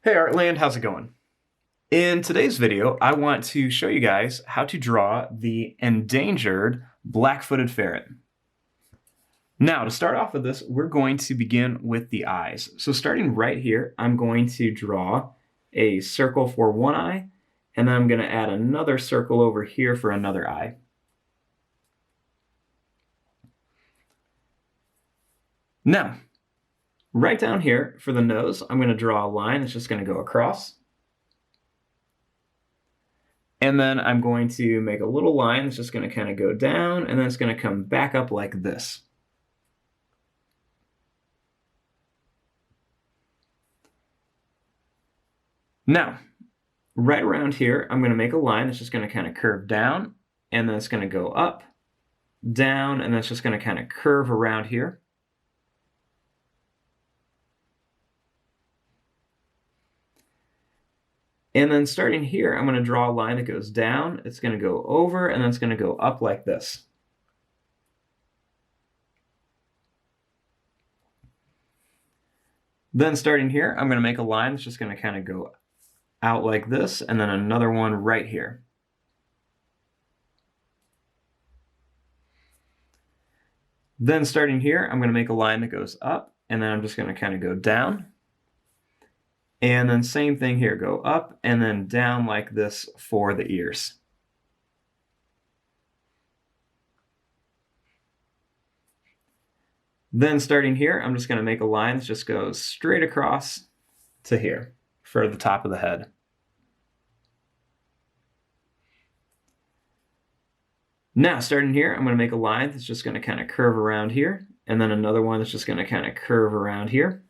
Hey Artland, how's it going? In today's video, I want to show you guys how to draw the endangered black-footed ferret. Now, to start off with this, we're going to begin with the eyes. So starting right here, I'm going to draw a circle for one eye, and then I'm going to add another circle over here for another eye. Now, right down here for the nose, I'm going to draw a line that's just going to go across. And then I'm going to make a little line that's just going to kind of go down, and then it's going to come back up like this. Now, right around here, I'm going to make a line that's just going to kind of curve down, and then it's going to go up, down, and then it's just going to kind of curve around here. And then starting here, I'm going to draw a line that goes down, it's going to go over, and then it's going to go up like this. Then starting here, I'm going to make a line that's just going to kind of go out like this, and then another one right here. Then starting here, I'm going to make a line that goes up, and then I'm just going to kind of go down. And then same thing here, go up and then down like this for the ears. Then starting here, I'm just going to make a line that just goes straight across to here for the top of the head. Now starting here, I'm going to make a line that's just going to kind of curve around here, and then another one that's just going to kind of curve around here.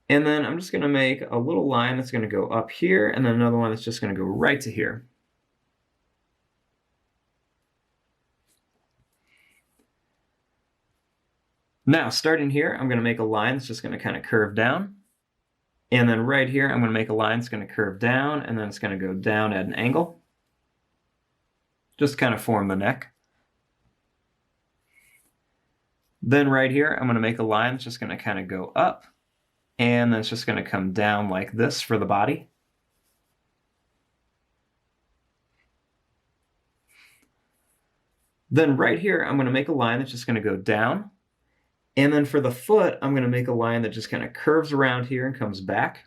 And then I'm just going to make a little line that's going to go up here, and then another one that's just going to go right to here. Now, starting here, I'm going to make a line that's just going to kind of curve down. And then right here, I'm going to make a line that's going to curve down, and then it's going to go down at an angle. Just kind of form the neck. Then right here, I'm going to make a line that's just going to kind of go up, and then it's just going to come down like this for the body. Then right here, I'm going to make a line that's just going to go down. And then for the foot, I'm going to make a line that just kind of curves around here and comes back.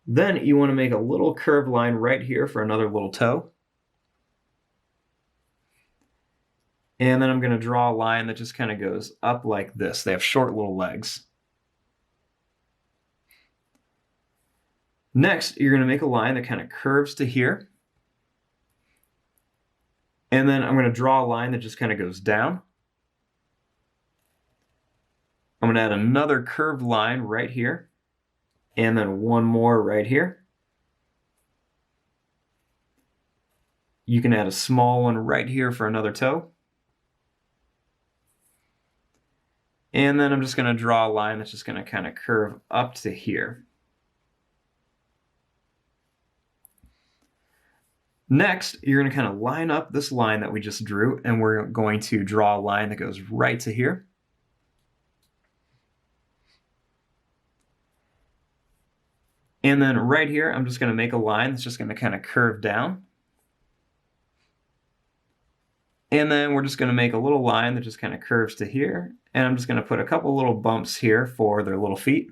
Then you want to make a little curved line right here for another little toe. And then I'm going to draw a line that just kind of goes up like this. They have short little legs. Next, you're going to make a line that kind of curves to here. And then I'm going to draw a line that just kind of goes down. I'm going to add another curved line right here. And then one more right here. You can add a small one right here for another toe. And then I'm just going to draw a line that's just going to kind of curve up to here. Next, you're going to kind of line up this line that we just drew, and we're going to draw a line that goes right to here. And then right here, I'm just going to make a line that's just going to kind of curve down. And then we're just going to make a little line that just kind of curves to here. And I'm just going to put a couple little bumps here for their little feet.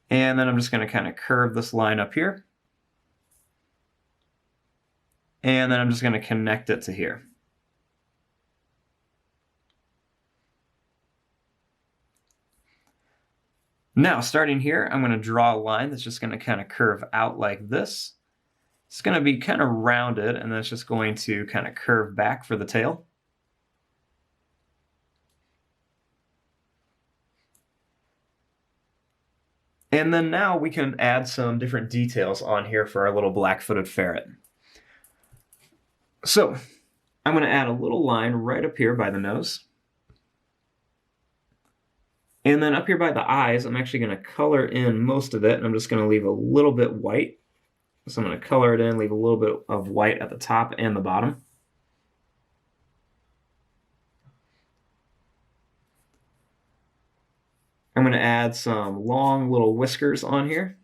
And then I'm just going to kind of curve this line up here. And then I'm just going to connect it to here. Now, starting here, I'm going to draw a line that's just going to kind of curve out like this. It's going to be kind of rounded, and then it's just going to kind of curve back for the tail. And then now we can add some different details on here for our little black-footed ferret. So I'm going to add a little line right up here by the nose. And then up here by the eyes, I'm actually going to color in most of it, and I'm just going to leave a little bit white. So I'm going to color it in, leave a little bit of white at the top and the bottom. I'm going to add some long little whiskers on here.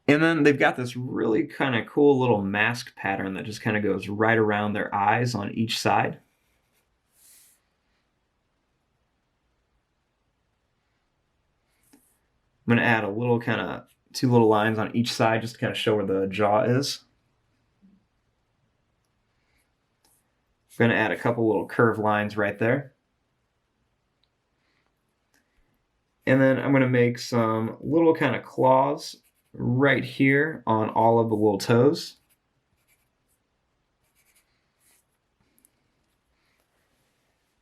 And then they've got this really kind of cool little mask pattern that just kind of goes right around their eyes on each side. I'm going to add a little kind of 2 little lines on each side just to kind of show where the jaw is. I'm going to add a couple little curved lines right there. And then I'm going to make some little kind of claws right here on all of the little toes.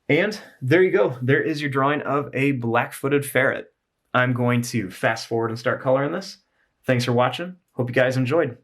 And there you go. There is your drawing of a black-footed ferret. I'm going to fast forward and start coloring this. Thanks for watching. Hope you guys enjoyed.